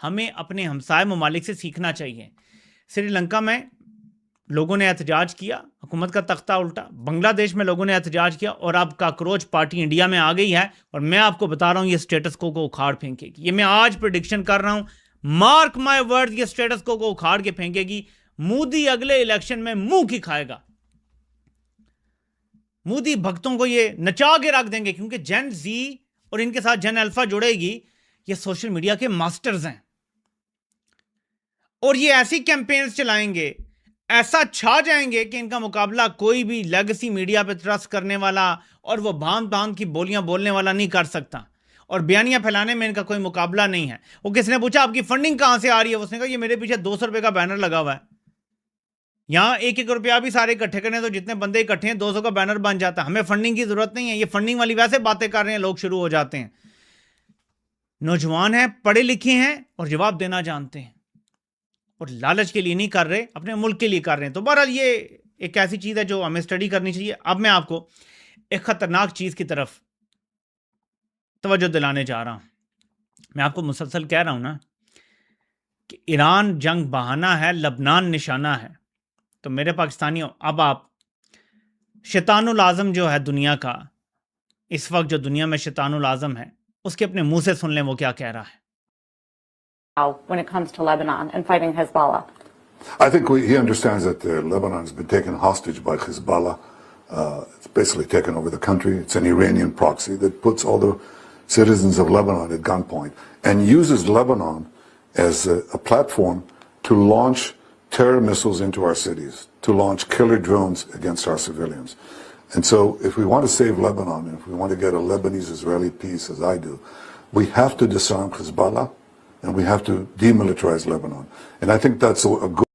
ہمیں اپنے ہمسائے ممالک سے سیکھنا چاہیے. سری لنکا میں لوگوں نے احتجاج کیا, حکومت کا تختہ الٹا. بنگلہ دیش میں لوگوں نے احتجاج کیا, اور اب کاکروچ پارٹی انڈیا میں آ گئی ہے, اور میں آپ کو بتا رہا ہوں یہ اسٹیٹس کو اکھاڑ پھینکے گی. یہ میں آج پریڈکشن کر رہا ہوں, مارک مائی ورڈ, یہ اسٹیٹس کو اکھاڑ کے پھینکے گی. مودی اگلے الیکشن میں منہ کی کھائے گا. مودی بھگتوں کو یہ نچا کے رکھ دیں گے, کیونکہ جن زی اور ان کے ساتھ جن الفا جڑے گی, یہ سوشل میڈیا کے ماسٹرز ہیں, اور یہ ایسی کیمپینز چلائیں گے, ایسا چھا جائیں گے کہ ان کا مقابلہ کوئی بھی لیگسی میڈیا پہ ٹرسٹ کرنے والا اور وہ باندھ کی بولیاں بولنے والا نہیں کر سکتا, اور بیانیاں پھیلانے میں ان کا کوئی مقابلہ نہیں ہے. وہ کس نے پوچھا آپ کی فنڈنگ کہاں سے آ رہی ہے, اس نے کہا یہ میرے پیچھے 200 روپے کا بینر لگا ہوا ہے. یہاں 1-1 روپیہ بھی سارے اکٹھے کرنے تو جتنے بندے اکٹھے ہیں 200 کا بینر بن جاتا ہے. ہمیں فنڈنگ کی ضرورت نہیں ہے. یہ فنڈنگ والی ویسے باتیں کر رہے ہیں, لوگ شروع ہو جاتے ہیں. نوجوان ہیں, پڑھے لکھے ہیں, اور جواب دینا جانتے ہیں, اور لالچ کے لیے نہیں کر رہے, اپنے ملک کے لیے کر رہے ہیں. تو بہرحال یہ ایک ایسی چیز ہے جو ہمیں اسٹڈی کرنی چاہیے. اب میں آپ کو ایک خطرناک چیز کی طرف توجہ دلانے جا رہا ہوں. میں آپ کو مسلسل کہہ رہا ہوں نا کہ ایران جنگ بہانہ ہے, لبنان نشانہ ہے. تو میرے پاکستانیوں, اب آپ شیطان العظم جو ہے دنیا کا, اس وقت جو دنیا میں شیطان العظم ہے, اس کے اپنے منہ سے سن لیں وہ کیا کہہ رہا ہے. When it comes to Lebanon and fighting Hezbollah? I think he understands that Lebanon has been taken hostage by Hezbollah. It's basically taken over the country. It's an Iranian proxy that puts all the citizens of Lebanon at gunpoint and uses Lebanon as a platform to launch terror missiles into our cities, to launch killer drones against our civilians. And so if we want to save Lebanon, and if we want to get a Lebanese-Israeli peace, as I do, we have to disarm Hezbollah, and we have to demilitarize Lebanon. And I think that's a good...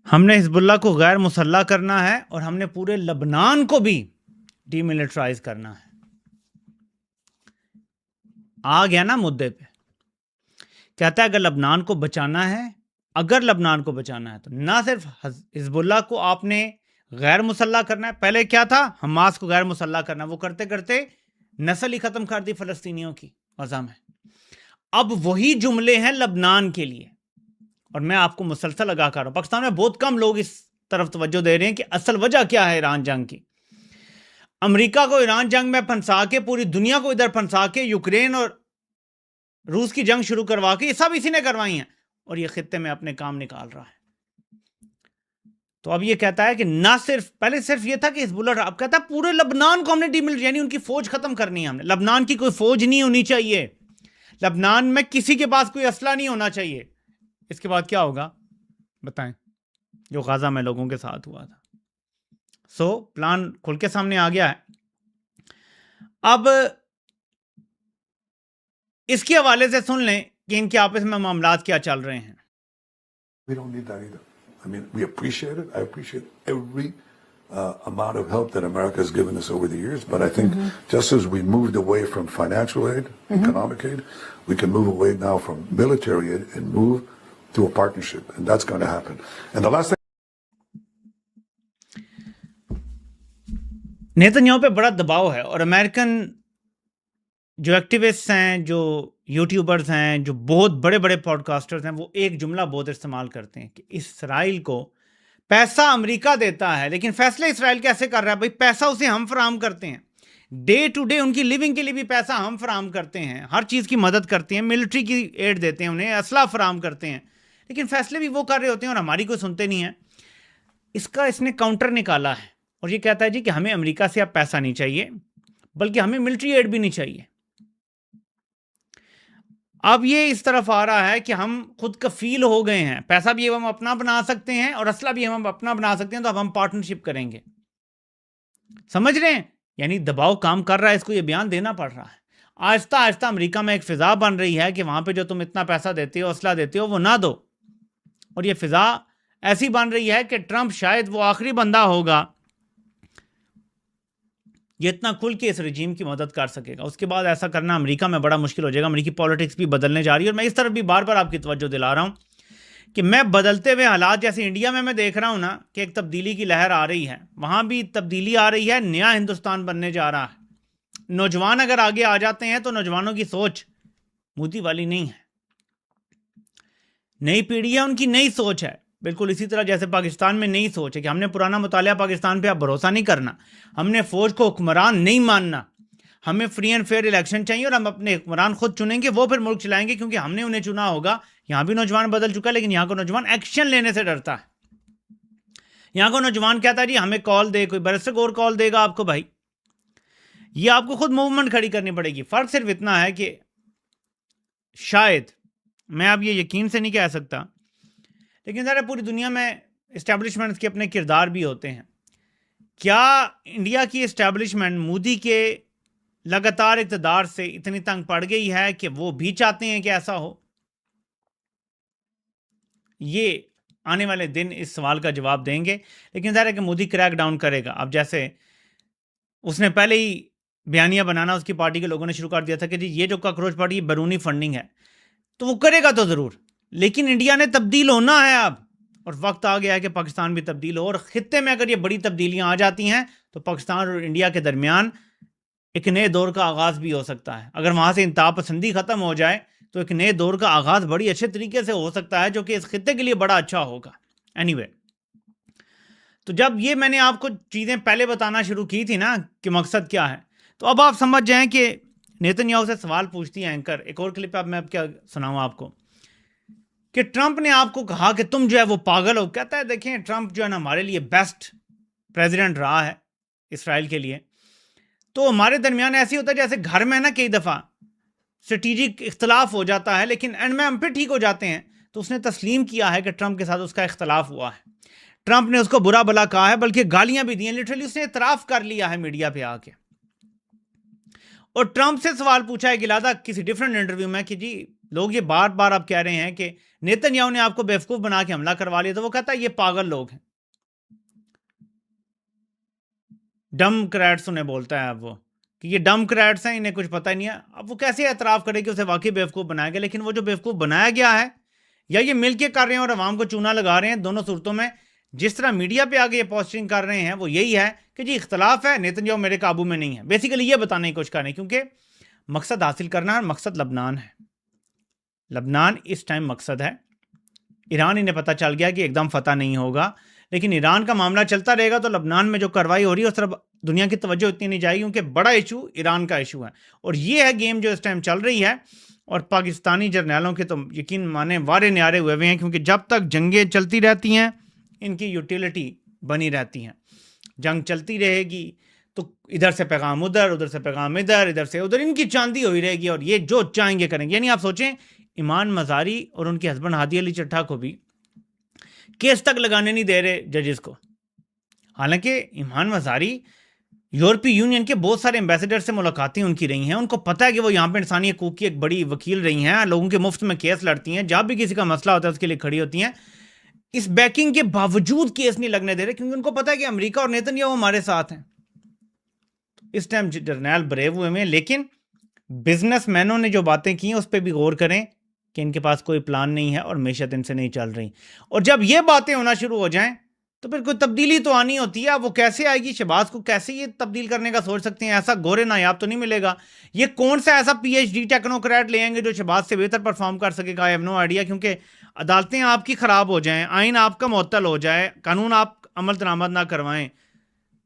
ہم نے حزب اللہ کو غیر مسلح کرنا ہے, اور ہم نے پورے لبنان کو بھی ڈی ملٹرائز کرنا ہے. آ گیا نا مدے پہ. کہتا ہے اگر لبنان کو بچانا ہے, تو نہ صرف حزب اللہ کو آپ نے غیر مسلح کرنا ہے. پہلے کیا تھا, حماس کو غیر مسلح کرنا. وہ کرتے کرتے نسل ہی ختم کر دی فلسطینیوں کی غزہ میں. اب وہی جملے ہیں لبنان کے لیے, اور میں آپ کو مسلسل آگاہ کر رہا ہوں. پاکستان میں بہت کم لوگ اس طرف توجہ دے رہے ہیں کہ اصل وجہ کیا ہے ایران جنگ کی. امریکہ کو ایران جنگ میں پھنسا کے, پوری دنیا کو ادھر پھنسا کے, یوکرین اور روس کی جنگ شروع کروا کے, یہ سب اسی نے کروائی ہیں, اور یہ خطے میں اپنے کام نکال رہا ہے. تو اب یہ کہتا ہے کہ نہ صرف, پہلے صرف یہ تھا کہ حزب اللہ, اب کہتا ہے پورے لبنان کو ہم نے ڈی ملٹری, یعنی ان کی فوج ختم کرنی ہے ہم نے. لبنان کی کوئی فوج نہیں ہونی چاہیے, لبنان میں کسی کے پاس کوئی اسلحہ نہیں ہونا چاہیے. اس کے بعد کیا ہوگا بتائیں, جو غزہ میں لوگوں کے ساتھ ہوا تھا. سو پلان کھل کے سامنے آ گیا ہے. اب اس کے حوالے سے سن لیں کہ ان کے آپس میں معاملات کیا چل رہے ہیں. We don't need that either. I mean, we appreciate it. I appreciate every amount of help that America has given us over the years. But I think just as we moved away from financial aid, economic aid, we can move away now from military aid and move to a partnership. And that's going to happen. And the last thing... نیتنیاہو پہ بڑا دباؤ ہے, اور American جو activist ہیں, جو YouTubers ہیں, جو بہت بڑے بڑے پوڈ کاسٹرز ہیں, وہ ایک جملہ بہت استعمال کرتے ہیں کہ اسرائیل کو پیسہ امریکہ دیتا ہے, لیکن فیصلے اسرائیل کیسے کر رہا ہے؟ بھائی پیسہ اسے ہم فراہم کرتے ہیں, ڈے ٹو ڈے ان کی لیونگ کے لیے بھی پیسہ ہم فراہم کرتے ہیں, ہر چیز کی مدد کرتے ہیں, ملٹری کی ایڈ دیتے ہیں, انہیں اسلحہ فراہم کرتے ہیں, لیکن فیصلے بھی وہ کر رہے ہوتے ہیں اور ہماری کوئی سنتے نہیں ہیں. اس نے کاؤنٹر نکالا ہے, اور یہ کہتا ہے جی کہ ہمیں امریکہ سے اب پیسہ نہیں چاہیے, بلکہ ہمیں ملٹری ایڈ بھی نہیں چاہیے. اب یہ اس طرف آ رہا ہے کہ ہم خود کفیل ہو گئے ہیں, پیسہ بھی ہم اپنا بنا سکتے ہیں اور اسلحہ بھی ہم اپنا بنا سکتے ہیں, تو اب ہم پارٹنرشپ کریں گے. سمجھ رہے ہیں؟ یعنی دباؤ کام کر رہا ہے, اس کو یہ بیان دینا پڑ رہا ہے. آہستہ آہستہ امریکہ میں ایک فضا بن رہی ہے کہ وہاں پہ جو تم اتنا پیسہ دیتے ہو, اسلحہ دیتے ہو, وہ نہ دو. اور یہ فضا ایسی بن رہی ہے کہ ٹرمپ شاید وہ آخری بندہ ہوگا یہ اتنا کھل کے اس رجیم کی مدد کر سکے گا. اس کے بعد ایسا کرنا امریکہ میں بڑا مشکل ہو جائے گا. امریکی پالیٹکس بھی بدلنے جا رہی ہے, اور میں اس طرف بھی بار بار آپ کی توجہ دلا رہا ہوں کہ میں بدلتے ہوئے حالات, جیسے انڈیا میں دیکھ رہا ہوں نا کہ ایک تبدیلی کی لہر آ رہی ہے, وہاں بھی تبدیلی آ رہی ہے, نیا ہندوستان بننے جا رہا ہے. نوجوان اگر آگے آ جاتے ہیں تو نوجوانوں کی سوچ مودی والی نہیں ہے. نئی پیڑھی ہے, ان کی نئی سوچ ہے, بالکل اسی طرح جیسے پاکستان میں نئی سوچ ہے کہ ہم نے پرانا مطالعہ پاکستان پہ اب بھروسہ نہیں کرنا, ہم نے فوج کو حکمران نہیں ماننا, ہمیں فری اینڈ فیئر الیکشن چاہیے اور ہم اپنے حکمران خود چنیں گے, وہ پھر ملک چلائیں گے کیونکہ ہم نے انہیں چنا ہوگا. یہاں بھی نوجوان بدل چکا ہے, لیکن یہاں کو نوجوان ایکشن لینے سے ڈرتا ہے. یہاں کو نوجوان کہتا ہے جی ہمیں کال دے, کوئی برس گور کال دے گا آپ کو, بھائی یہ آپ کو خود موومنٹ کھڑی کرنی پڑے گی. فرق صرف اتنا ہے کہ شاید, میں اب یہ یقین سے نہیں کہہ سکتا, لیکن ذرا پوری دنیا میں اسٹیبلشمنٹس کے اپنے کردار بھی ہوتے ہیں. کیا انڈیا کی اسٹیبلشمنٹ مودی کے لگاتار اقتدار سے اتنی تنگ پڑ گئی ہے کہ وہ بھی چاہتے ہیں کہ ایسا ہو؟ یہ آنے والے دن اس سوال کا جواب دیں گے. لیکن ظاہر ہے کہ مودی کریک ڈاؤن کرے گا. اب جیسے اس نے پہلے ہی بیانیہ بنانا اس کی پارٹی کے لوگوں نے شروع کر دیا تھا کہ جی یہ جو کاکروچ پارٹی بیرونی فنڈنگ ہے, تو وہ کرے گا تو ضرور, لیکن انڈیا نے تبدیل ہونا ہے اب, اور وقت آ گیا ہے کہ پاکستان بھی تبدیل ہو. اور خطے میں اگر یہ بڑی تبدیلیاں آ جاتی ہیں تو پاکستان اور انڈیا کے درمیان ایک نئے دور کا آغاز بھی ہو سکتا ہے. اگر وہاں سے انتہا پسندی ختم ہو جائے تو ایک نئے دور کا آغاز بڑی اچھے طریقے سے ہو سکتا ہے, جو کہ اس خطے کے لیے بڑا اچھا ہوگا. اینی تو جب یہ میں نے آپ کو چیزیں پہلے بتانا شروع کی تھی نا کہ مقصد کیا ہے, تو اب آپ سمجھ جائیں کہ نیتن یاہو سے سوال پوچھتی ہے اینکر. ایک اور کلپ اب میں اب کیا سناؤں آپ کو, کہ ٹرمپ نے آپ کو کہا کہ تم جو ہے وہ پاگل ہو. کہتا ہے دیکھیں ٹرمپ جو ہے نا ہمارے لیے بیسٹ پریزیڈنٹ رہا ہے اسرائیل کے لیے. تو ہمارے درمیان ایسی ہوتا ہے جیسے گھر میں نا کئی دفعہ اسٹریٹجک اختلاف ہو جاتا ہے, لیکن اینڈ میں ہم پھر ٹھیک ہو جاتے ہیں. تو اس نے تسلیم کیا ہے کہ ٹرمپ کے ساتھ اس کا اختلاف ہوا ہے. ٹرمپ نے اس کو برا بلا کہا ہے, بلکہ گالیاں بھی دی ہیں. لٹرلی اس نے اعتراف کر لیا ہے میڈیا پہ آ کے. اور ٹرمپ سے سوال پوچھا ہے گلادہ کسی ڈیفرنٹ انٹرویو میں کہ جی لوگ یہ بار بار اب کہہ رہے ہیں کہ نیتن یاہو نے آپ کو بیوقوف بنا کے حملہ کروا لیا. تو وہ کہتا ہے یہ پاگل لوگ ہیں, ڈم کریٹس انہیں بولتا ہے اب وہ, کہ یہ ڈم کریٹس ہیں, انہیں کچھ پتہ ہی نہیں ہے. اب وہ کیسے اعتراف کرے کہ اسے واقعی بیوقوف بنایا گیا؟ لیکن وہ جو بیوقوف بنایا گیا ہے یا یہ مل کے کر رہے ہیں اور عوام کو چونا لگا رہے ہیں, دونوں صورتوں میں جس طرح میڈیا پہ آگے یہ پوسٹنگ کر رہے ہیں وہ یہی ہے کہ جی اختلاف ہے, نیتن یاہو میرے قابو میں نہیں ہے. بیسیکلی یہ بتانے کی کوشش کر رہے ہیں, کیونکہ مقصد حاصل کرنا ہے, مقصد لبنان ہے. لبنان اس ٹائم مقصد ہے. ایران انہیں پتہ چل گیا کہ ایک دم فتح نہیں ہوگا, لیکن ایران کا معاملہ چلتا رہے گا تو لبنان میں جو کارروائی ہو رہی ہے اس طرف دنیا کی توجہ اتنی نہیں جائے گی, کیونکہ بڑا ایشو ایران کا ایشو ہے. اور یہ ہے گیم جو اس ٹائم چل رہی ہے. اور پاکستانی جرنیلوں کے تو یقین مانے وارے نیارے ہوئے ہوئے ہیں, کیونکہ جب تک جنگیں چلتی رہتی ہیں ان کی یوٹیلٹی بنی رہتی ہیں. جنگ چلتی رہے گی تو ادھر سے پیغام ادھر, ادھر سے پیغام ادھر, ادھر سے ادھر, ان کی چاندی ہوئی رہے گی اور یہ جو چاہیں گے کریں گے. یعنی آپ سوچیں ایمان مزاری اور ان کے ہسبینڈ ہادی علی چٹھا کو بھی کیس تک لگانے نہیں دے رہے ججز کو. حالانکہ ایمان مزاری یورپی یونین کے بہت سارے ایمبیسڈر سے ملاقاتیں ان کی رہی ہیں, ان کو پتہ ہے کہ وہ یہاں پہ انسانی حقوق کی ایک بڑی وکیل رہی ہیں, لوگوں کے مفت میں کیس لڑتی ہیں, جب بھی کسی کا مسئلہ ہوتا ہے اس کے لیے کھڑی ہوتی ہیں. اس بیکنگ کے باوجود کیس نہیں لگنے دے رہے, کیونکہ ان کو پتہ ہے کہ امریکہ اور نیتن یاہو ہمارے ساتھ ہیں. اس ٹائم جرنیل بریو ہوئے ہیں, لیکن بزنس مینوں نے جو باتیں کی ہیں اس پہ بھی غور کریں کہ ان کے پاس کوئی پلان نہیں ہے اور معیشت ان سے نہیں چل رہی. اور جب یہ باتیں ہونا شروع ہو جائیں تو پھر کوئی تبدیلی تو آنی ہوتی ہے. وہ کیسے آئے گی؟ شہباز کو کیسے یہ تبدیل کرنے کا سوچ سکتے ہیں؟ ایسا گورے نایاب تو نہیں ملے گا. یہ کون سا ایسا پی ایچ ڈی ٹیکنوکریٹ لے آئیں گے جو شہباز سے بہتر پرفارم کر سکے گا؟ I have no idea. کیونکہ عدالتیں آپ کی خراب ہو جائیں, آئین آپ کا معطل ہو جائے, قانون آپ عمل درآمد نہ کروائیں,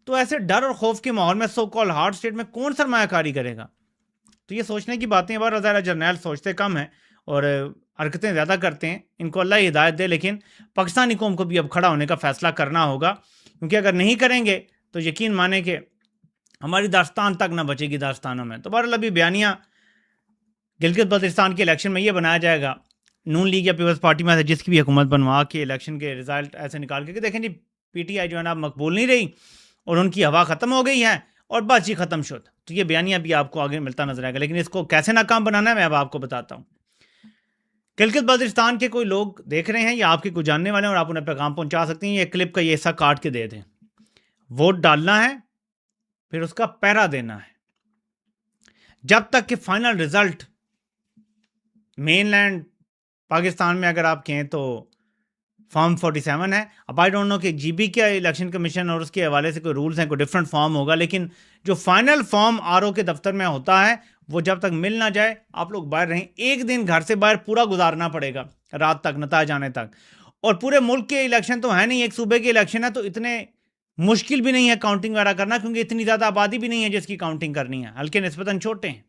تو ایسے ڈر اور خوف کے ماحول میں سو کال ہارڈ اسٹیٹ میں کون سرمایہ کاری کرے گا؟ تو یہ سوچنے کی باتیں بار ظاہر جرنیل سوچتے کم ہیں اور حرکتیں زیادہ کرتے ہیں. ان کو اللہ ہی ہدایت دے, لیکن پاکستانی قوم کو بھی اب کھڑا ہونے کا فیصلہ کرنا ہوگا, کیونکہ اگر نہیں کریں گے تو یقین مانیں کہ ہماری داستان تک نہ بچے گی داستانوں میں. تو بہرحال ابھی بیانیہ گلگت بلتستان کے الیکشن میں یہ بنایا جائے گا نون لیگ یا پیپلز پارٹی میں سے جس کی بھی حکومت بنوا کے الیکشن کے رزلٹ ایسے نکال کے کہ دیکھیں جی پی ٹی آئی جو ہے نا مقبول نہیں رہی اور ان کی ہوا ختم ہو گئی ہے اور بس جی ختم شد. تو یہ بیانیہ بھی آپ کو آگے ملتا نظر آئے گا, لیکن اس کو کیسے ناکام بنانا ہے میں اب آپ کو بتاتا ہوں. گلگت بلتستان کے کوئی لوگ دیکھ رہے ہیں یا آپ کے کوئی جاننے والے ہیں اور آپ انہیں پیغام پہنچا سکتے ہیں, یہ کلپ کا یہ حصہ کاٹ کے دے دیں. ووٹ ڈالنا ہے, پھر اس کا پیرا دینا ہے, جب تک کہ فائنل رزلٹ مین لینڈ پاکستان میں اگر آپ کہیں تو فارم 47 ہے. اب آئی ڈونٹ نو کہ جی بی کے الیکشن کمیشن اور اس کے حوالے سے کوئی رولز ہیں, کوئی ڈفرینٹ فارم ہوگا, لیکن جو فائنل فارم آر او کے دفتر میں ہوتا ہے وہ جب تک مل نہ جائے آپ لوگ باہر رہیں. ایک دن گھر سے باہر پورا گزارنا پڑے گا رات تک نتائج آنے تک. اور پورے ملک کے الیکشن تو ہے نہیں, ایک صوبے کے الیکشن ہے, تو اتنے مشکل بھی نہیں ہے کاؤنٹنگ وغیرہ کرنا, کیونکہ اتنی زیادہ آبادی بھی نہیں ہے جس کی کاؤنٹنگ کرنی ہے, حلقے نسبتاً چھوٹے ہیں,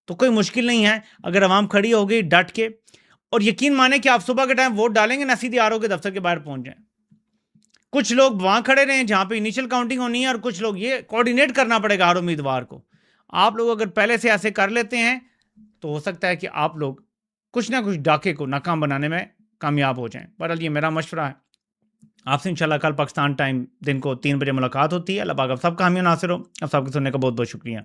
تو کوئی مشکل نہیں ہے اگر عوام کھڑی ہو گئی ڈٹ کے. اور یقین مانیں کہ آپ صبح کے ٹائم ووٹ ڈالیں گے نہ سیدھی آر او کے دفتر کے باہر پہنچ جائیں. کچھ لوگ وہاں کھڑے رہیں جہاں پہ انیشل کاؤنٹنگ ہونی ہے, اور کچھ لوگ یہ کوآرڈینیٹ کرنا پڑے گا ہر امیدوار کو. آپ لوگ اگر پہلے سے ایسے کر لیتے ہیں تو ہو سکتا ہے کہ آپ لوگ کچھ نہ کچھ ڈاکے کو ناکام بنانے میں کامیاب ہو جائیں. بہرحال یہ میرا مشورہ ہے. آپ سے انشاءاللہ کل پاکستان ٹائم دن کو 3 بجے ملاقات ہوتی ہے. اللہ پاک آپ سب کا حامی و ناصر ہو. آپ سب کے سننے کا بہت بہت شکریہ.